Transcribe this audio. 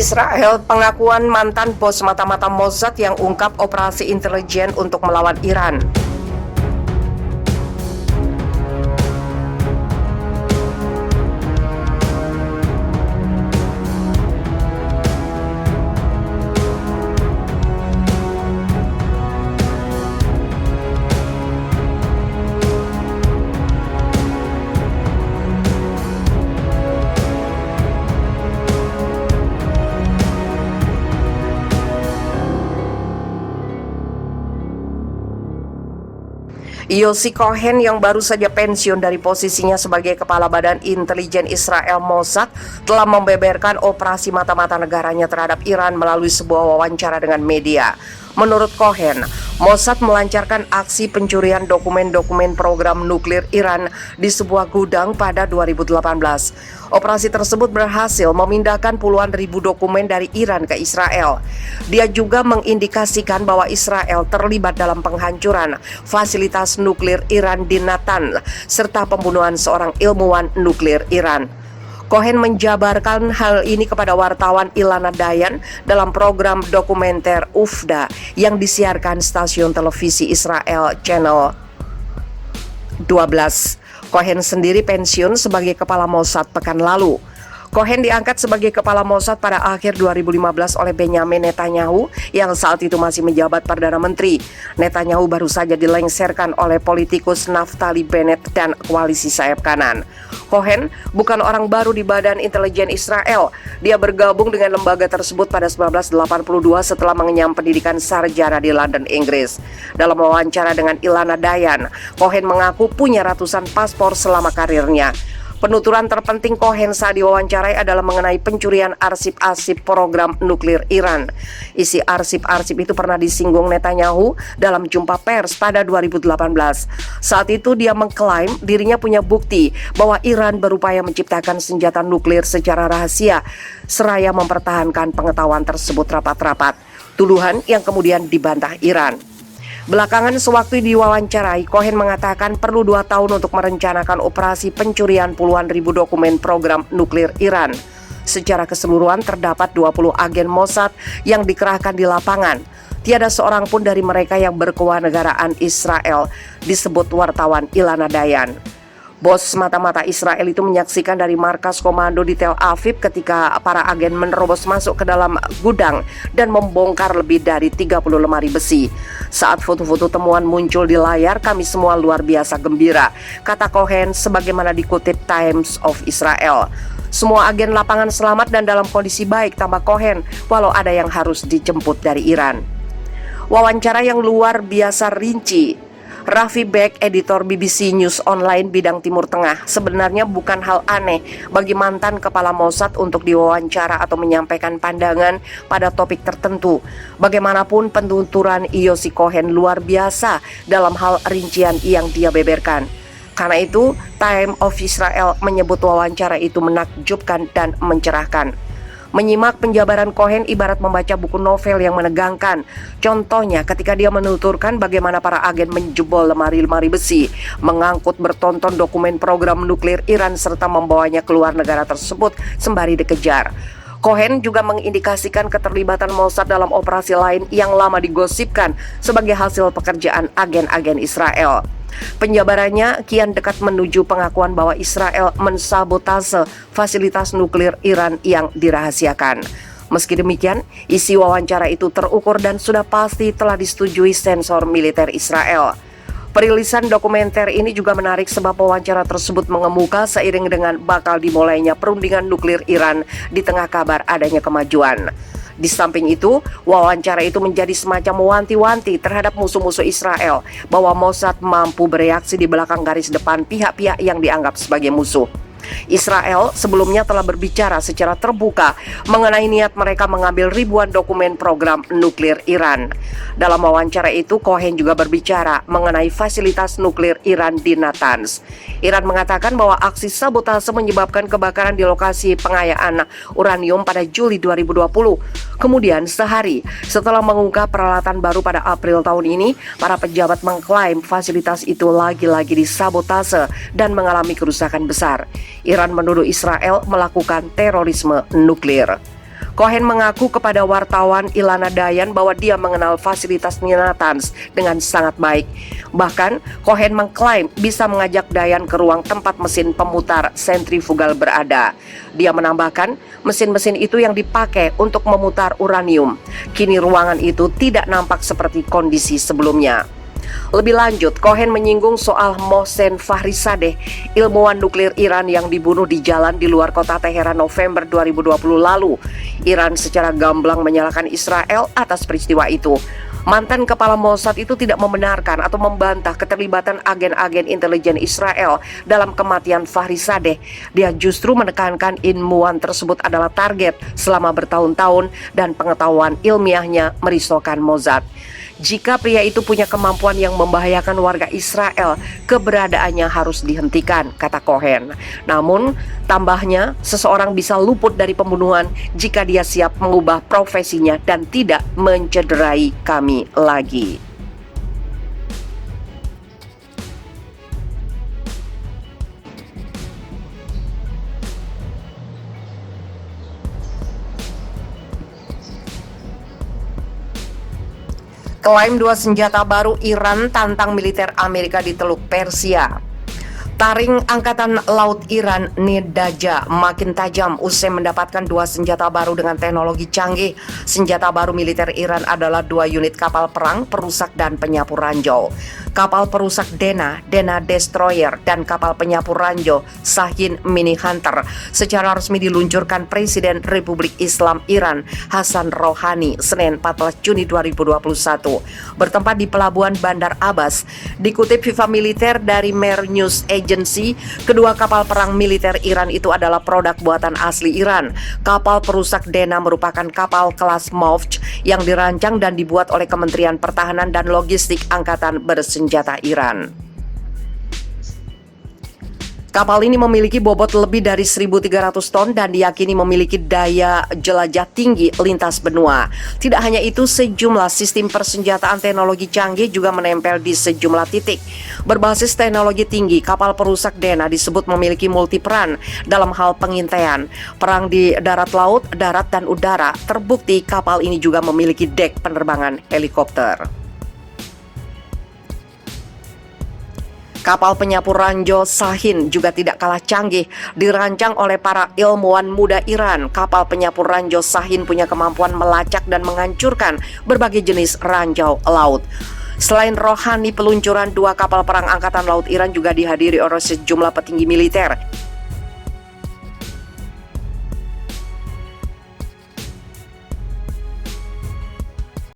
Israel, pengakuan mantan bos mata-mata Mossad yang ungkap operasi intelijen untuk melawan Iran. Yossi Cohen yang baru saja pensiun dari posisinya sebagai Kepala Badan Intelijen Israel Mossad telah membeberkan operasi mata-mata negaranya terhadap Iran melalui sebuah wawancara dengan media. Menurut Cohen, Mossad melancarkan aksi pencurian dokumen-dokumen program nuklir Iran di sebuah gudang pada 2018. Operasi tersebut berhasil memindahkan puluhan ribu dokumen dari Iran ke Israel. Dia juga mengindikasikan bahwa Israel terlibat dalam penghancuran fasilitas nuklir Iran di Natanz serta pembunuhan seorang ilmuwan nuklir Iran. Cohen menjabarkan hal ini kepada wartawan Ilana Dayan dalam program dokumenter Ufda yang disiarkan stasiun televisi Israel Channel 12. Cohen sendiri pensiun sebagai Kepala Mossad pekan lalu. Cohen diangkat sebagai Kepala Mossad pada akhir 2015 oleh Benjamin Netanyahu yang saat itu masih menjabat Perdana Menteri. Netanyahu baru saja dilengsarkan oleh politikus Naftali Bennett dan koalisi sayap kanan. Cohen bukan orang baru di Badan Intelijen Israel. Dia bergabung dengan lembaga tersebut pada 1982 setelah mengenyam pendidikan sarjana di London, Inggris. Dalam wawancara dengan Ilana Dayan, Cohen mengaku punya ratusan paspor selama karirnya. Penuturan terpenting Cohen saat diwawancarai adalah mengenai pencurian arsip-arsip program nuklir Iran. Isi arsip-arsip itu pernah disinggung Netanyahu dalam jumpa pers pada 2018. Saat itu dia mengklaim dirinya punya bukti bahwa Iran berupaya menciptakan senjata nuklir secara rahasia, seraya mempertahankan pengetahuan tersebut rapat-rapat. Tuduhan yang kemudian dibantah Iran. Belakangan sewaktu diwawancarai, Cohen mengatakan perlu 2 tahun untuk merencanakan operasi pencurian puluhan ribu dokumen program nuklir Iran. Secara keseluruhan terdapat 20 agen Mossad yang dikerahkan di lapangan. Tiada seorang pun dari mereka yang berkewarganegaraan Israel, disebut wartawan Ilana Dayan. Bos mata-mata Israel itu menyaksikan dari markas komando di Tel Aviv ketika para agen menerobos masuk ke dalam gudang dan membongkar lebih dari 30 lemari besi. Saat foto-foto temuan muncul di layar, kami semua luar biasa gembira, kata Cohen sebagaimana dikutip Times of Israel. Semua agen lapangan selamat dan dalam kondisi baik, tambah Cohen, walau ada yang harus dijemput dari Iran. Wawancara yang luar biasa rinci. Rafi Beck, editor BBC News Online bidang Timur Tengah, sebenarnya bukan hal aneh bagi mantan Kepala Mossad untuk diwawancara atau menyampaikan pandangan pada topik tertentu. Bagaimanapun penuturan Yossi Cohen luar biasa dalam hal rincian yang dia beberkan. Karena itu, Times of Israel menyebut wawancara itu menakjubkan dan mencerahkan. Menyimak penjabaran Cohen ibarat membaca buku novel yang menegangkan. Contohnya ketika dia menuturkan bagaimana para agen menjebol lemari-lemari besi, mengangkut bertonton dokumen program nuklir Iran serta membawanya keluar negara tersebut sembari dikejar. Cohen juga mengindikasikan keterlibatan Mossad dalam operasi lain yang lama digosipkan sebagai hasil pekerjaan agen-agen Israel. Penjabarannya kian dekat menuju pengakuan bahwa Israel mensabotase fasilitas nuklir Iran yang dirahasiakan. Meski demikian, isi wawancara itu terukur dan sudah pasti telah disetujui sensor militer Israel. Perilisan dokumenter ini juga menarik sebab wawancara tersebut mengemuka seiring dengan bakal dimulainya perundingan nuklir Iran di tengah kabar adanya kemajuan. Di samping itu, wawancara itu menjadi semacam wanti-wanti terhadap musuh-musuh Israel bahwa Mossad mampu bereaksi di belakang garis depan pihak-pihak yang dianggap sebagai musuh. Israel sebelumnya telah berbicara secara terbuka mengenai niat mereka mengambil ribuan dokumen program nuklir Iran. Dalam wawancara itu, Cohen juga berbicara mengenai fasilitas nuklir Iran di Natanz. Iran mengatakan bahwa aksi sabotase menyebabkan kebakaran di lokasi pengayaan uranium pada Juli 2020. Kemudian sehari setelah mengungkap peralatan baru pada April tahun ini, para pejabat mengklaim fasilitas itu lagi-lagi disabotase dan mengalami kerusakan besar. Iran menuduh Israel melakukan terorisme nuklir. Cohen mengaku kepada wartawan Ilana Dayan bahwa dia mengenal fasilitas Natanz dengan sangat baik. Bahkan, Cohen mengklaim bisa mengajak Dayan ke ruang tempat mesin pemutar sentrifugal berada. Dia menambahkan, mesin-mesin itu yang dipakai untuk memutar uranium. Kini ruangan itu tidak nampak seperti kondisi sebelumnya. Lebih lanjut, Cohen menyinggung soal Mohsen Fakhrizadeh, ilmuwan nuklir Iran yang dibunuh di jalan di luar kota Teheran November 2020 lalu. Iran secara gamblang menyalahkan Israel atas peristiwa itu. Mantan kepala Mossad itu tidak membenarkan atau membantah keterlibatan agen-agen intelijen Israel dalam kematian Fakhrizadeh. Dia justru menekankan ilmuwan tersebut adalah target selama bertahun-tahun dan pengetahuan ilmiahnya merisaukan Mossad. Jika pria itu punya kemampuan yang membahayakan warga Israel, keberadaannya harus dihentikan, kata Cohen. Namun, tambahnya, seseorang bisa luput dari pembunuhan jika dia siap mengubah profesinya dan tidak mencederai kami lagi. Klaim 2 senjata baru Iran tantang militer Amerika di Teluk Persia. Taring Angkatan Laut Iran Nidaja makin tajam usai mendapatkan 2 senjata baru dengan teknologi canggih. Senjata baru militer Iran adalah 2 unit kapal perang perusak dan penyapu ranjau. Kapal perusak Dena Destroyer, dan kapal penyapu ranjau Shahin Mini Hunter secara resmi diluncurkan Presiden Republik Islam Iran Hassan Rouhani Senin 14 Juni 2021 bertempat di Pelabuhan Bandar Abbas. Dikutip FIFA Militer dari Mer News Agency, kedua kapal perang militer Iran itu adalah produk buatan asli Iran. Kapal perusak Dena merupakan kapal kelas Mowj yang dirancang dan dibuat oleh Kementerian Pertahanan dan Logistik Angkatan Bersenjata Iran. Kapal ini memiliki bobot lebih dari 1.300 ton dan diyakini memiliki daya jelajah tinggi lintas benua. Tidak hanya itu, sejumlah sistem persenjataan teknologi canggih juga menempel di sejumlah titik. Berbasis teknologi tinggi, kapal perusak Dena disebut memiliki multiperan dalam hal pengintaian, perang di darat, laut, darat, dan udara. Terbukti kapal ini juga memiliki dek penerbangan helikopter. Kapal penyapu ranjau Shahin juga tidak kalah canggih, dirancang oleh para ilmuwan muda Iran. Kapal penyapu ranjau Shahin punya kemampuan melacak dan menghancurkan berbagai jenis ranjau laut. Selain Rouhani, peluncuran 2 kapal perang Angkatan Laut Iran juga dihadiri oleh sejumlah petinggi militer.